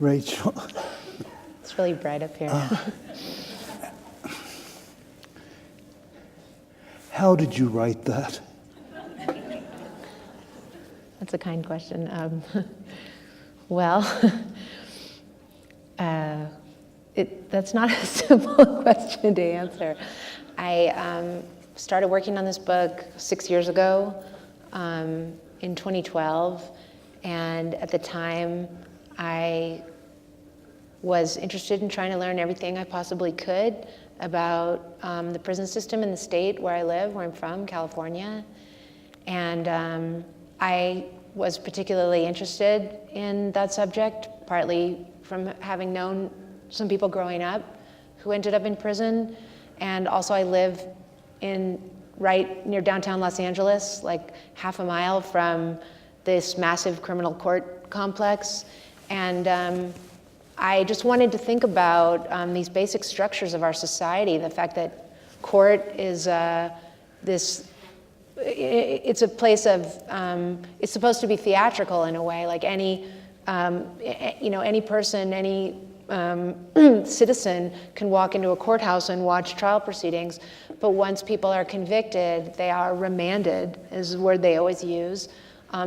Rachel. It's really bright up here. How did you write that? That's a kind question. Well, that's not a simple question to answer. I started working on this book 6 years ago, in 2012, and at the time I was interested in trying to learn everything I possibly could about the prison system in the state where I live, where I'm from, California. And I was particularly interested in that subject, partly from having known some people growing up who ended up in prison. And also I live right near downtown Los Angeles, like half a mile from this massive criminal court complex. And I just wanted to think about these basic structures of our society, the fact that court is it's a place of, it's supposed to be theatrical in a way, like any person, any citizen can walk into a courthouse and watch trial proceedings, but once people are convicted, they are remanded, is the word they always use,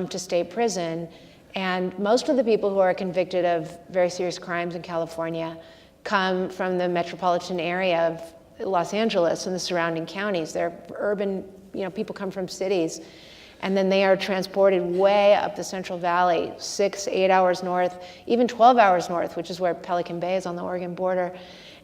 to state prison. And most of the people who are convicted of very serious crimes in California come from the metropolitan area of Los Angeles and the surrounding counties. They're urban, people come from cities. And then they are transported way up the Central Valley, 6-8 hours north, even 12 hours north, which is where Pelican Bay is on the Oregon border.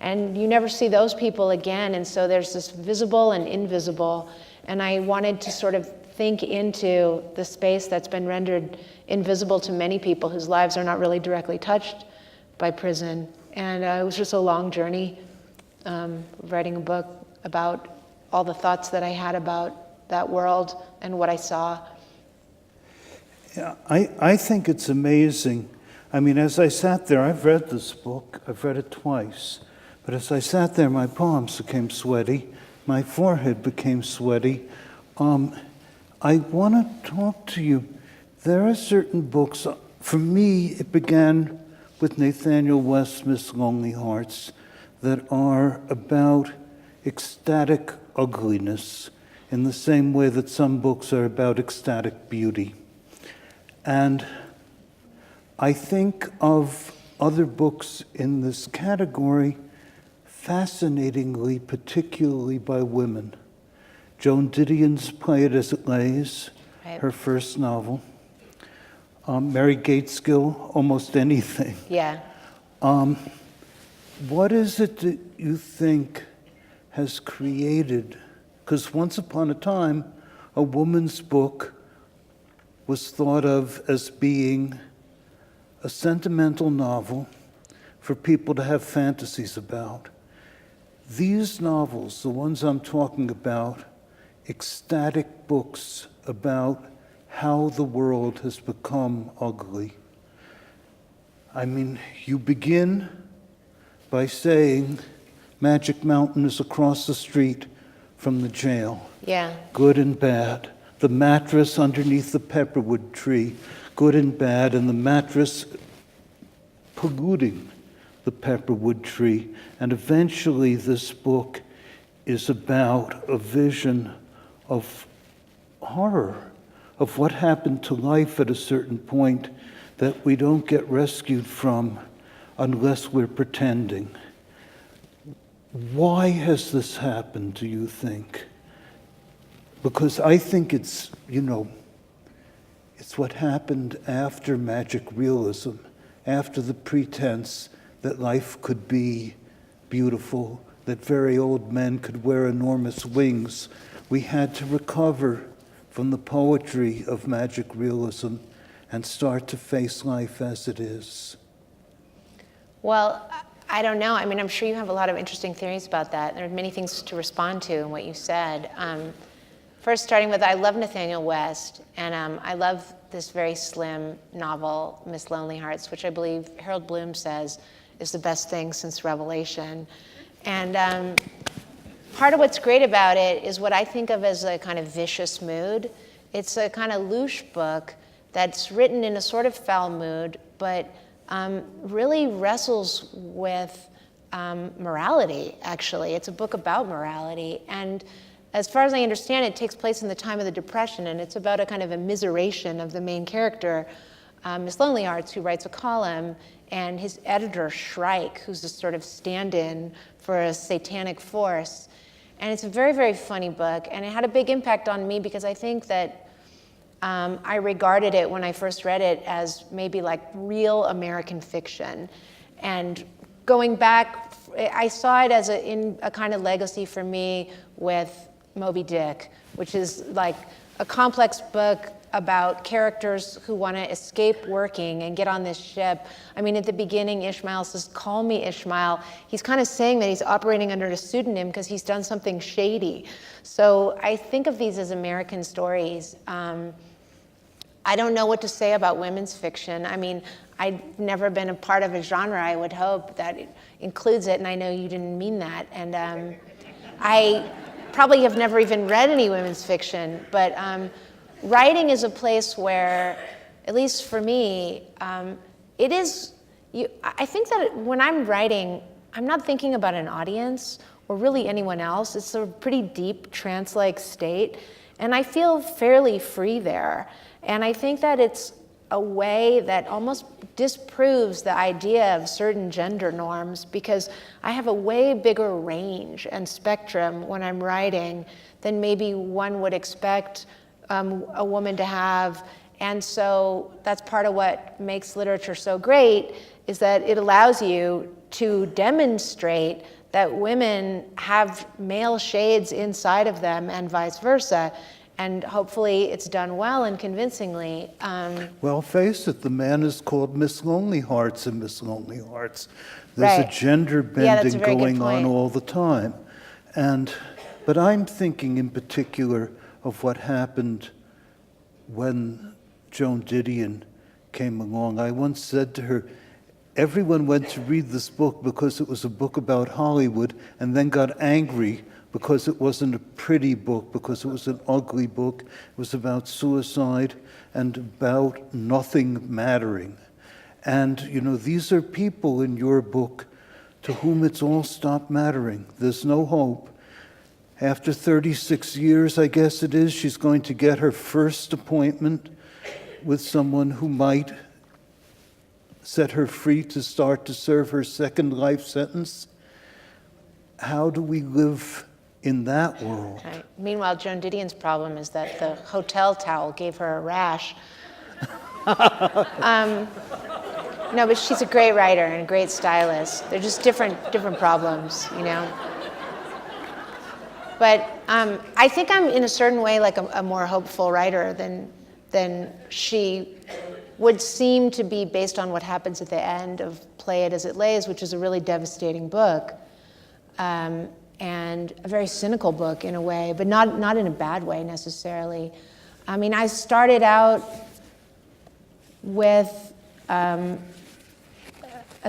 And you never see those people again. And so there's this visible and invisible. And I wanted to sort of think into the space that's been rendered invisible to many people whose lives are not really directly touched by prison. And it was just a long journey, writing a book about all the thoughts that I had about that world and what I saw. Yeah, I think it's amazing. I mean, as I sat there, I've read this book, I've read it twice, but as I sat there, my palms became sweaty, my forehead became sweaty. I want to talk to you. There are certain books, for me, it began with Nathaniel West's Lonely Hearts, that are about ecstatic ugliness, in the same way that some books are about ecstatic beauty. And I think of other books in this category, fascinatingly, particularly by women. Joan Didion's Play It As It Lays, right, her first novel. Mary Gateskill, Almost Anything. Yeah. What is it that you think has created? Because once upon a time, a woman's book was thought of as being a sentimental novel for people to have fantasies about. These novels, the ones I'm talking about, ecstatic books about how the world has become ugly. I mean, you begin by saying Magic Mountain is across the street from the jail. Yeah. Good and bad. The mattress underneath the pepperwood tree, good and bad, and the mattress polluting the pepperwood tree. And eventually this book is about a vision of horror, of what happened to life at a certain point that we don't get rescued from unless we're pretending. Why has this happened, do you think? Because I think it's, it's what happened after magic realism, after the pretense that life could be beautiful, that very old men could wear enormous wings. We had to recover from the poetry of magic realism and start to face life as it is. Well, I don't know. I mean, I'm sure you have a lot of interesting theories about that. There are many things to respond to in what you said. First, starting with, I love Nathaniel West, and I love this very slim novel, Miss Lonely Hearts, which I believe Harold Bloom says is the best thing since Revelation. And part of what's great about it is what I think of as a kind of vicious mood. It's a kind of louche book that's written in a sort of foul mood, but really wrestles with morality, actually. It's a book about morality. And as far as I understand, it takes place in the time of the Depression, and it's about a kind of immiseration of the main character, Miss Lonely Hearts, who writes a column, and his editor, Shrike, who's a sort of stand-in for a satanic force. And it's a very, very funny book, and it had a big impact on me because I think that I regarded it when I first read it as maybe like real American fiction. And going back, I saw it as in a kind of legacy for me with Moby Dick, which is like a complex book about characters who want to escape working and get on this ship. I mean, at the beginning, Ishmael says, "Call me Ishmael." He's kind of saying that he's operating under a pseudonym because he's done something shady. So I think of these as American stories. I don't know what to say about women's fiction. I mean, I've never been a part of a genre, I would hope, that includes it, and I know you didn't mean that. And I probably have never even read any women's fiction, but writing is a place where, at least for me, it is, I think that when I'm writing, I'm not thinking about an audience or really anyone else. It's a pretty deep trance-like state, and I feel fairly free there. And I think that it's a way that almost disproves the idea of certain gender norms, because I have a way bigger range and spectrum when I'm writing than maybe one would expect a woman to have. And so that's part of what makes literature so great, is that it allows you to demonstrate that women have male shades inside of them and vice versa. And hopefully it's done well and convincingly. Well, face it, the man is called Miss Lonely Hearts and Miss Lonely Hearts. There's a gender bending going on all the time. But I'm thinking in particular of what happened when Joan Didion came along. I once said to her, everyone went to read this book because it was a book about Hollywood and then got angry because it wasn't a pretty book, because it was an ugly book. It was about suicide and about nothing mattering. And, you know, these are people in your book to whom it's all stopped mattering. There's no hope. After 36 years, I guess it is, she's going to get her first appointment with someone who might set her free to start to serve her second life sentence. How do we live in that world? Right. Meanwhile, Joan Didion's problem is that the hotel towel gave her a rash. No, but she's a great writer and a great stylist. They're just different problems, you know. But I think I'm in a certain way like a more hopeful writer than she would seem to be, based on what happens at the end of Play It As It Lays, which is a really devastating book. And a very cynical book in a way, but not in a bad way necessarily. I mean, I started out with a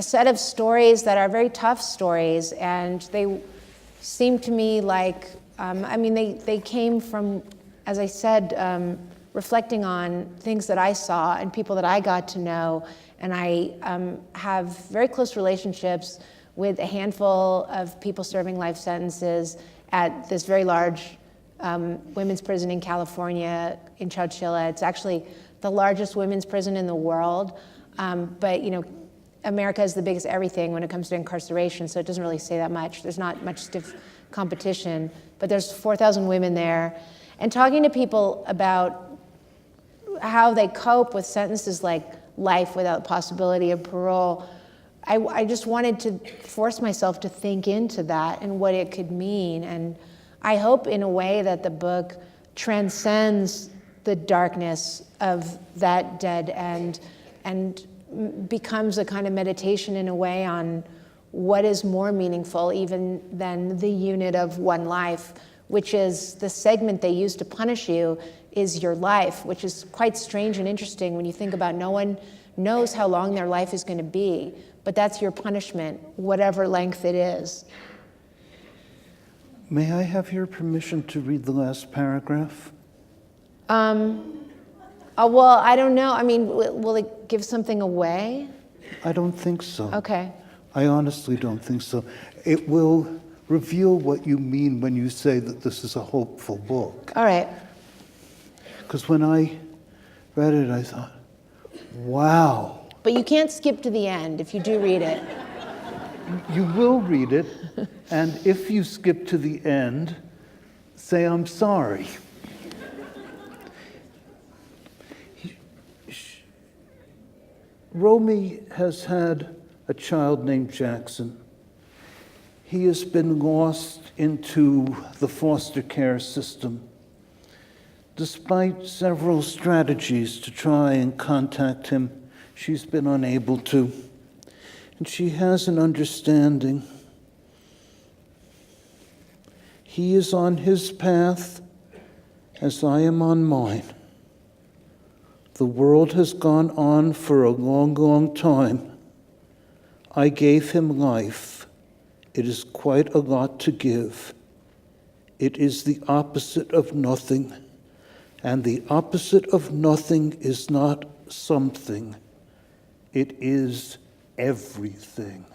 set of stories that are very tough stories, and they seem to me like, I mean, they came from, as I said, reflecting on things that I saw and people that I got to know, and I have very close relationships with a handful of people serving life sentences at this very large women's prison in California, in Chowchilla. It's actually the largest women's prison in the world, but you know, America is the biggest everything when it comes to incarceration, so it doesn't really say that much. There's not much stiff competition, but there's 4,000 women there. And talking to people about how they cope with sentences like life without possibility of parole, I just wanted to force myself to think into that and what it could mean. And I hope in a way that the book transcends the darkness of that dead end and becomes a kind of meditation in a way on what is more meaningful even than the unit of one life, which is the segment they use to punish you is your life, which is quite strange and interesting when you think about no one knows how long their life is going to be. But that's your punishment, whatever length it is. May I have your permission to read the last paragraph? Well, I don't know. I mean, will it give something away? I don't think so. Okay. I honestly don't think so. It will reveal what you mean when you say that this is a hopeful book. All right. Because when I read it, I thought, wow. But you can't skip to the end if you do read it. You will read it, and if you skip to the end, say, I'm sorry. Romy has had a child named Jackson. He has been lost into the foster care system. Despite several strategies to try and contact him, she's been unable to. And she has an understanding. He is on his path as I am on mine. The world has gone on for a long, long time. I gave him life. It is quite a lot to give. It is the opposite of nothing. And the opposite of nothing is not something. It is everything.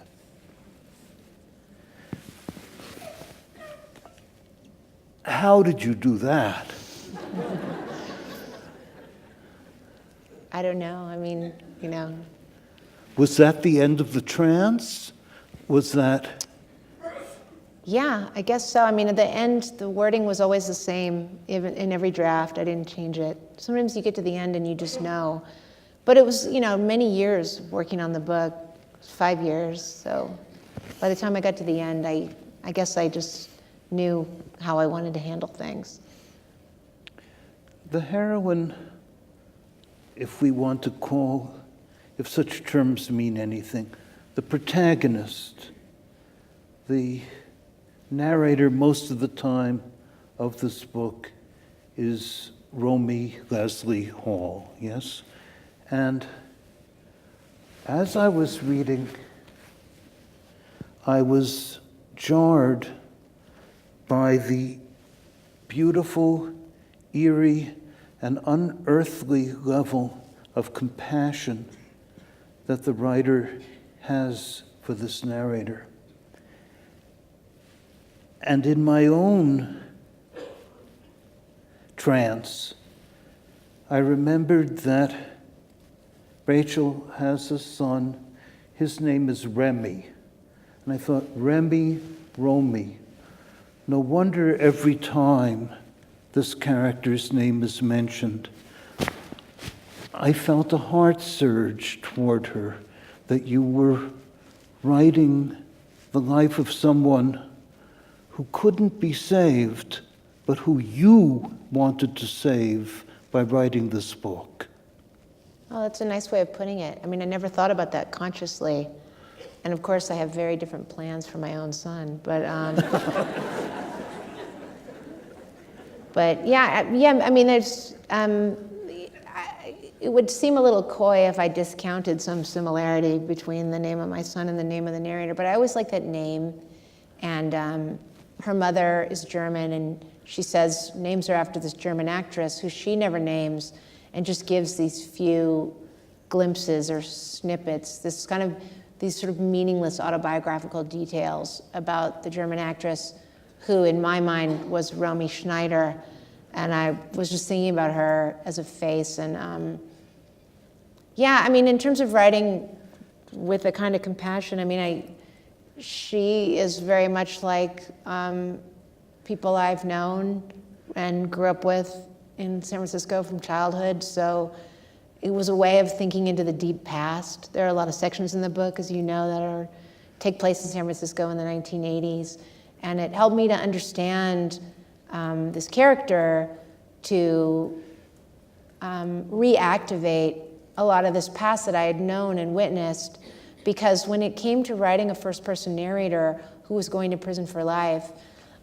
How did you do that? I don't know. I mean, Was that the end of the trance? Was that... Yeah, I guess so. I mean, at the end, the wording was always the same, even in every draft. I didn't change it. Sometimes you get to the end and you just know. But it was, many years working on the book, 5 years. So by the time I got to the end, I guess I just knew how I wanted to handle things. The heroine, if we want to call, if such terms mean anything, the protagonist, the narrator most of the time of this book is Romy Leslie Hall, yes? And as I was reading, I was jarred by the beautiful, eerie, and unearthly level of compassion that the writer has for this narrator. And in my own trance, I remembered that Rachel has a son. His name is Remy. And I thought, Remy, Romy. No wonder every time this character's name is mentioned, I felt a heart surge toward her, that you were writing the life of someone who couldn't be saved, but who you wanted to save by writing this book. Oh, that's a nice way of putting it. I mean, I never thought about that consciously. And of course, I have very different plans for my own son. But, but yeah, I mean, there's, it would seem a little coy if I discounted some similarity between the name of my son and the name of the narrator. But I always like that name. And her mother is German, and she says names her after this German actress who she never names, and just gives these few glimpses or snippets, these sort of meaningless autobiographical details about the German actress who, in my mind, was Romy Schneider. And I was just thinking about her as a face. And yeah, I mean, in terms of writing with a kind of compassion, I mean, she is very much like people I've known and grew up with in San Francisco from childhood. So it was a way of thinking into the deep past. There are a lot of sections in the book, as you know, that take place in San Francisco in the 1980s. And it helped me to understand this character, to reactivate a lot of this past that I had known and witnessed. Because when it came to writing a first-person narrator who was going to prison for life,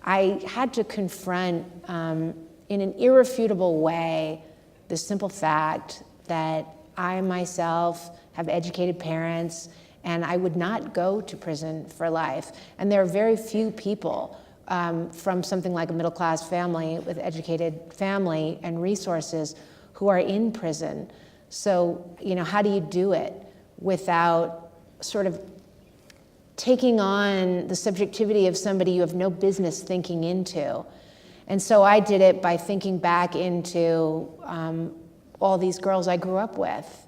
I had to confront, in an irrefutable way, the simple fact that I myself have educated parents, and I would not go to prison for life. And there are very few people from something like a middle-class family with educated family and resources who are in prison. So, how do you do it? without sort of taking on the subjectivity of somebody you have no business thinking into. And so I did it by thinking back into all these girls I grew up with.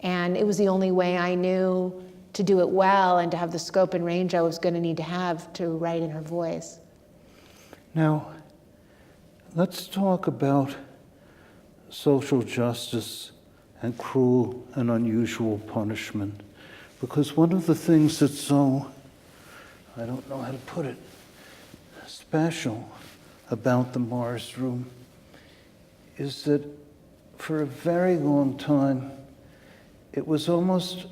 And it was the only way I knew to do it well and to have the scope and range I was going to need to have to write in her voice. Now, let's talk about social justice and cruel and unusual punishment. Because one of the things that's so, I don't know how to put it, special about the Mars Room is that for a very long time, it was almost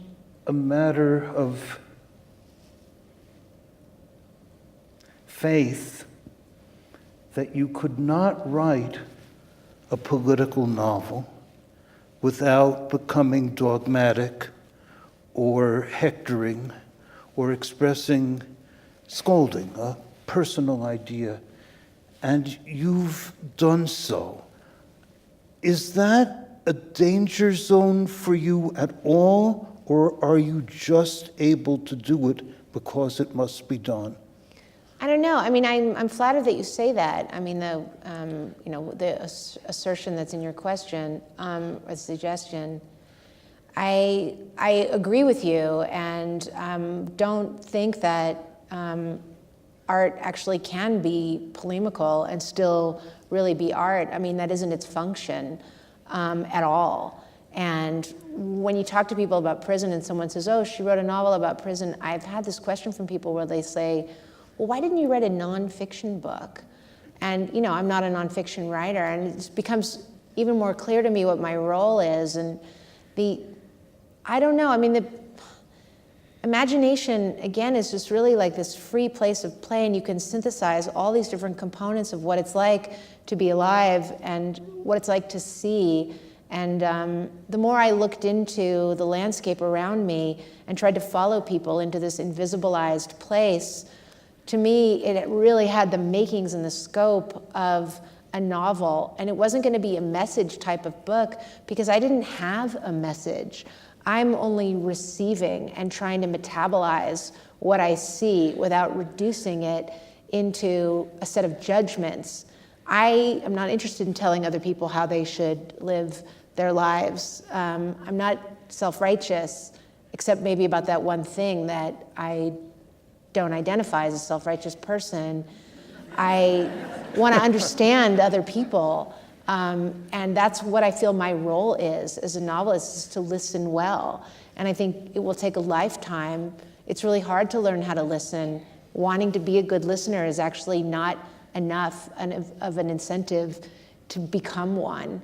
a matter of faith that you could not write a political novel without becoming dogmatic or hectoring or expressing scolding, a personal idea. And you've done so. Is that a danger zone for you at all, or are you just able to do it because it must be done? I don't know. I mean, I'm flattered that you say that. I mean, the assertion that's in your question, or suggestion, I agree with you, and don't think that art actually can be polemical and still really be art. I mean, that isn't its function at all. And when you talk to people about prison and someone says, oh, she wrote a novel about prison, I've had this question from people where they say, well, why didn't you write a nonfiction book? And, I'm not a nonfiction writer, and it becomes even more clear to me what my role is. And I don't know, I mean, the imagination, again, is just really like this free place of play, and you can synthesize all these different components of what it's like to be alive and what it's like to see. And the more I looked into the landscape around me and tried to follow people into this invisibilized place, to me, it really had the makings and the scope of a novel. And it wasn't going to be a message type of book because I didn't have a message. I'm only receiving and trying to metabolize what I see without reducing it into a set of judgments. I am not interested in telling other people how they should live their lives. I'm not self-righteous, except maybe about that one thing that I don't identify as a self-righteous person. I want to understand other people. And that's what I feel my role is as a novelist, is to listen well. And I think it will take a lifetime. It's really hard to learn how to listen. Wanting to be a good listener is actually not enough of an incentive to become one.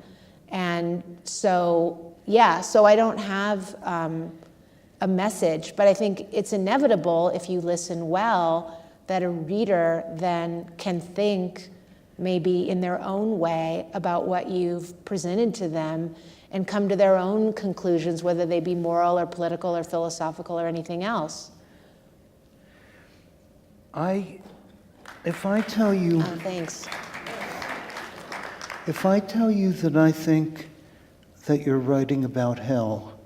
And so, so I don't have a message, but I think it's inevitable if you listen well that a reader then can think maybe in their own way about what you've presented to them and come to their own conclusions, whether they be moral or political or philosophical or anything else. If I tell you... Oh, thanks. If I tell you that I think that you're writing about hell,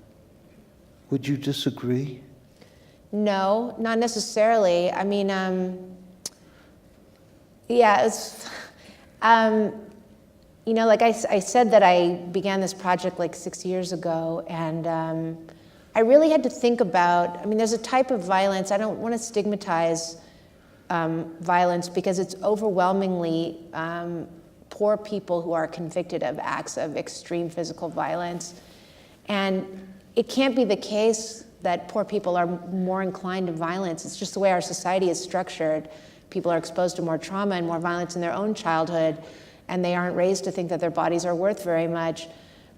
would you disagree? No, not necessarily. I mean, it's... like I said that I began this project like 6 years ago, and I really had to think about, there's a type of violence, I don't want to stigmatize violence because it's overwhelmingly poor people who are convicted of acts of extreme physical violence. And it can't be the case that poor people are more inclined to violence. It's just the way our society is structured. People are exposed to more trauma and more violence in their own childhood, and they aren't raised to think that their bodies are worth very much.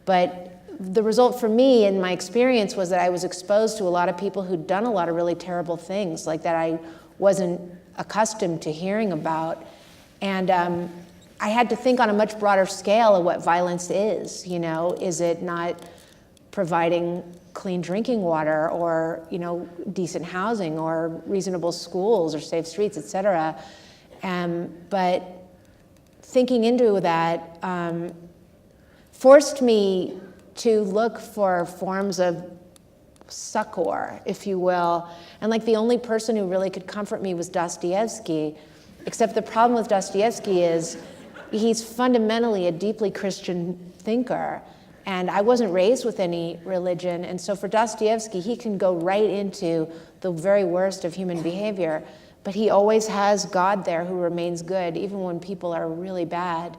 But the result for me in my experience was that I was exposed to a lot of people who'd done a lot of really terrible things, like that I wasn't accustomed to hearing about. And I had to think on a much broader scale of what violence is. Is it not providing clean drinking water or decent housing or reasonable schools or safe streets, et cetera? But thinking into that forced me to look for forms of succor, if you will. And like the only person who really could comfort me was Dostoevsky, except the problem with Dostoevsky is he's fundamentally a deeply Christian thinker. And I wasn't raised with any religion. And so for Dostoevsky, he can go right into the very worst of human behavior, but he always has God there who remains good, even when people are really bad.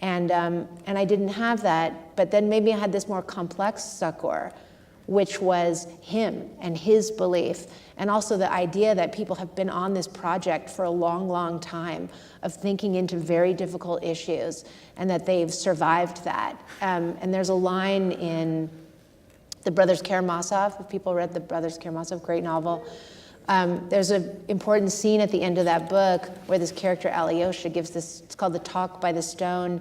And I didn't have that, but then maybe I had this more complex succor, which was him and his belief, and also the idea that people have been on this project for a long, long time of thinking into very difficult issues, and that they've survived that. And there's a line in The Brothers Karamazov, if people read The Brothers Karamazov, great novel. There's an important scene at the end of that book where this character Alyosha gives this, it's called The Talk by the Stone,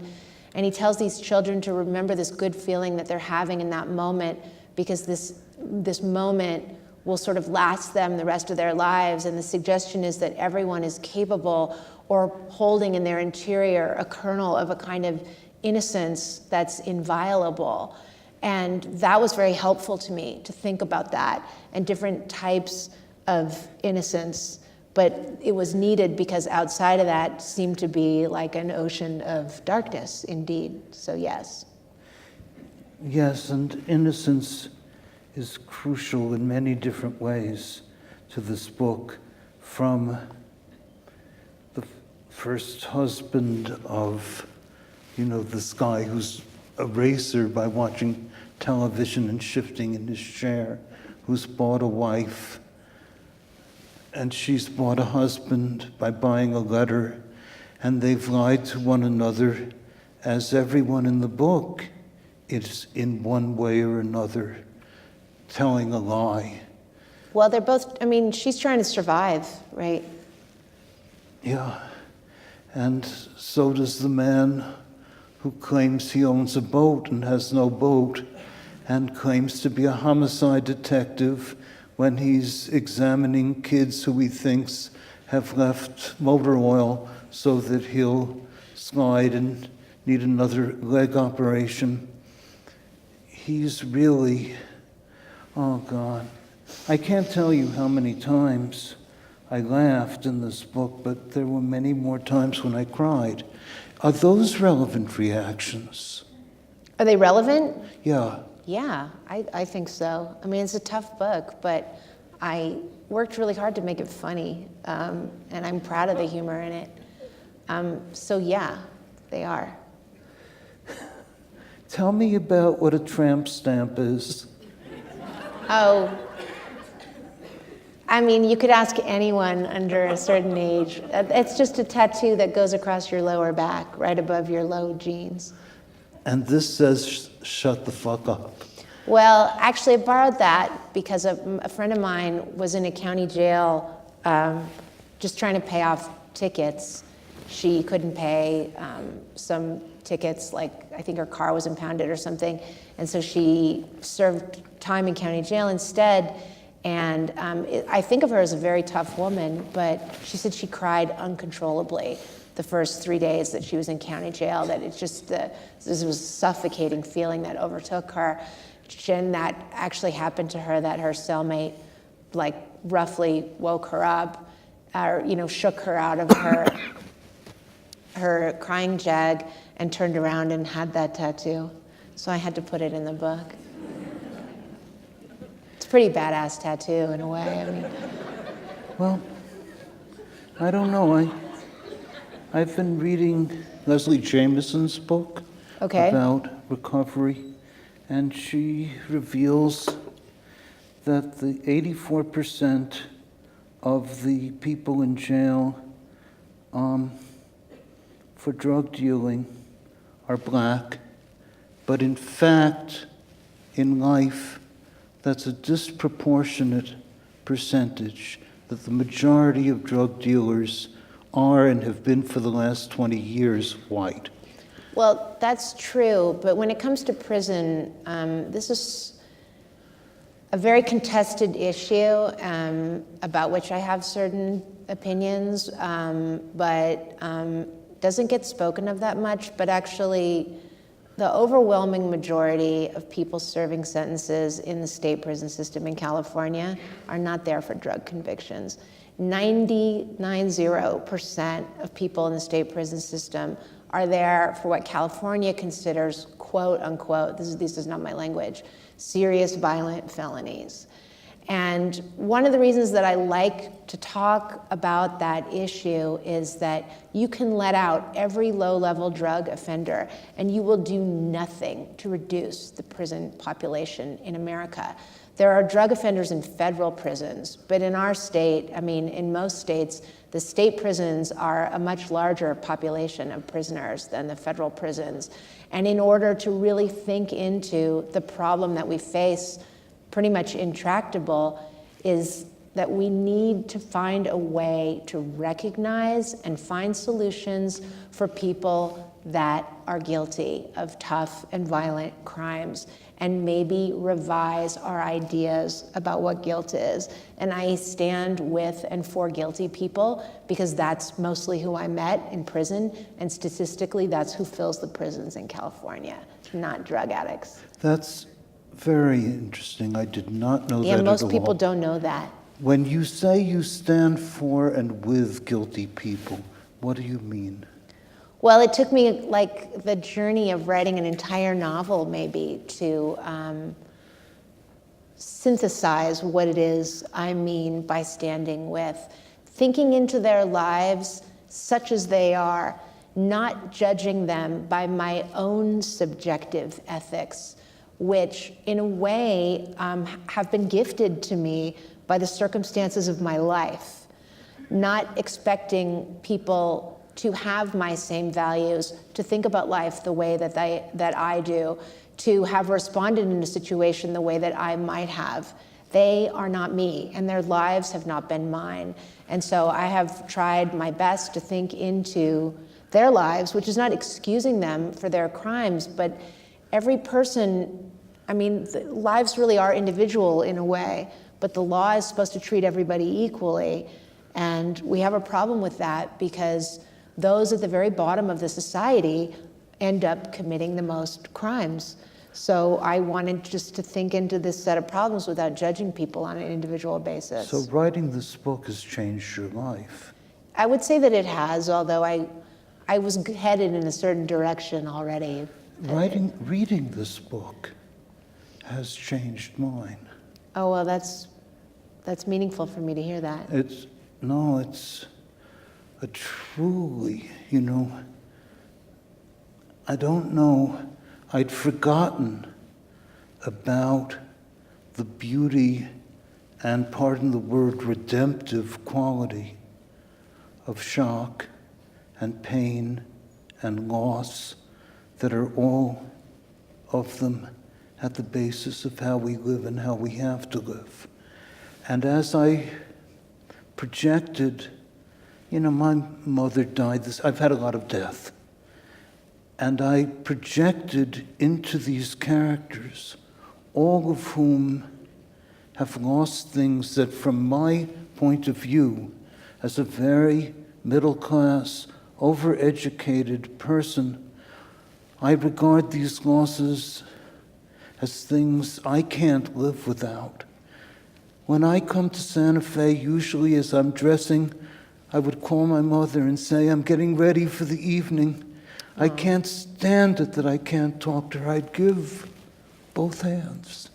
and he tells these children to remember this good feeling that they're having in that moment, because this moment will sort of last them the rest of their lives. And the suggestion is that everyone is capable or holding in their interior a kernel of a kind of innocence that's inviolable. And that was very helpful to me, to think about that and different types of innocence. But it was needed because outside of that seemed to be like an ocean of darkness, indeed. So yes. Yes, and innocence is crucial in many different ways to this book, from the first husband of, this guy who's a racer by watching television and shifting in his chair, who's bought a wife, and she's bought a husband by buying a letter, and they've lied to one another, as everyone in the book is in one way or another telling a lie. Well, they're both, she's trying to survive, right? Yeah, and so does the man who claims he owns a boat and has no boat, and claims to be a homicide detective when he's examining kids who he thinks have left motor oil so that he'll slide and need another leg operation. He's really, oh God, I can't tell you how many times I laughed in this book, but there were many more times when I cried. Are those relevant reactions? Are they relevant? Yeah. Yeah, I think so. It's a tough book, but I worked really hard to make it funny, and I'm proud of the humor in it. So yeah, they are. Tell me about what a tramp stamp is. Oh, you could ask anyone under a certain age. It's just a tattoo that goes across your lower back, right above your low jeans. And this says, shut the fuck up. Well, actually, I borrowed that because a friend of mine was in a county jail just trying to pay off tickets. She couldn't pay some tickets, like I think her car was impounded or something, and so she served time in county jail instead. And I think of her as a very tough woman, but she said she cried uncontrollably the first 3 days that she was in county jail, that it's just this was a suffocating feeling that overtook her. And that actually happened to her, that her cellmate like roughly woke her up, or shook her out of her crying jag and turned around and had that tattoo. So I had to put it in the book. It's a pretty badass tattoo in a way. Well, I don't know. I've been reading Leslie Jamison's book about recovery, and she reveals that the 84% of the people in jail for drug dealing are black, but in fact, in life, that's a disproportionate percentage, that the majority of drug dealers are and have been for the last 20 years white. Well, that's true, but when it comes to prison, this is a very contested issue about which I have certain opinions, but doesn't get spoken of that much. But actually, the overwhelming majority of people serving sentences in the state prison system in California are not there for drug convictions. 99.0% of people in the state prison system are there for what California considers, quote unquote, this is not my language, serious violent felonies. And one of the reasons that I like to talk about that issue is that you can let out every low-level drug offender and you will do nothing to reduce the prison population in America. There are drug offenders in federal prisons, but in our state, I mean, in most states, the state prisons are a much larger population of prisoners than the federal prisons. And in order to really think into the problem that we face, pretty much intractable, is that we need to find a way to recognize and find solutions for people that are guilty of tough and violent crimes, and maybe revise our ideas about what guilt is. And I stand with and for guilty people because that's mostly who I met in prison, and statistically that's who fills the prisons in California, not drug addicts. That's very interesting. I did not know that at all. Yeah, most people don't know that. When you say you stand for and with guilty people, what do you mean? Well, it took me like the journey of writing an entire novel maybe to synthesize what it is I mean by standing with, thinking into their lives such as they are, not judging them by my own subjective ethics, which in a way have been gifted to me by the circumstances of my life, not expecting people to have my same values, to think about life the way that I do, to have responded in a situation the way that I might have. They are not me, and their lives have not been mine. And so I have tried my best to think into their lives, which is not excusing them for their crimes, but every person, I mean, lives really are individual in a way, but the law is supposed to treat everybody equally. And we have a problem with that because those at the very bottom of the society end up committing the most crimes. So I wanted just to think into this set of problems without judging people on an individual basis. So writing this book has changed your life. I would say that it has, although I was headed in a certain direction already. Reading this book has changed mine. Oh, well, that's meaningful for me to hear that. It's a truly, I don't know, I'd forgotten about the beauty and, pardon the word, redemptive quality of shock and pain and loss that are all of them at the basis of how we live and how we have to live. And as I projected, my mother died I've had a lot of death. And I projected into these characters, all of whom have lost things that from my point of view, as a very middle-class, overeducated person, I regard these losses as things I can't live without. When I come to Santa Fe, usually as I'm dressing, I would call my mother and say, I'm getting ready for the evening. I can't stand it that I can't talk to her. I'd give both hands.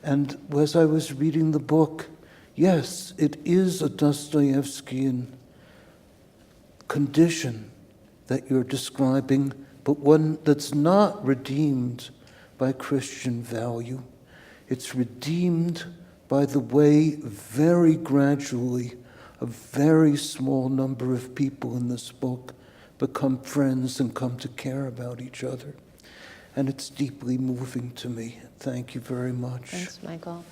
And as I was reading the book, yes, it is a Dostoevskian condition that you're describing, but one that's not redeemed by Christian value. It's redeemed by the way, very gradually, a very small number of people in this book become friends and come to care about each other. And it's deeply moving to me. Thank you very much. Thanks, Michael.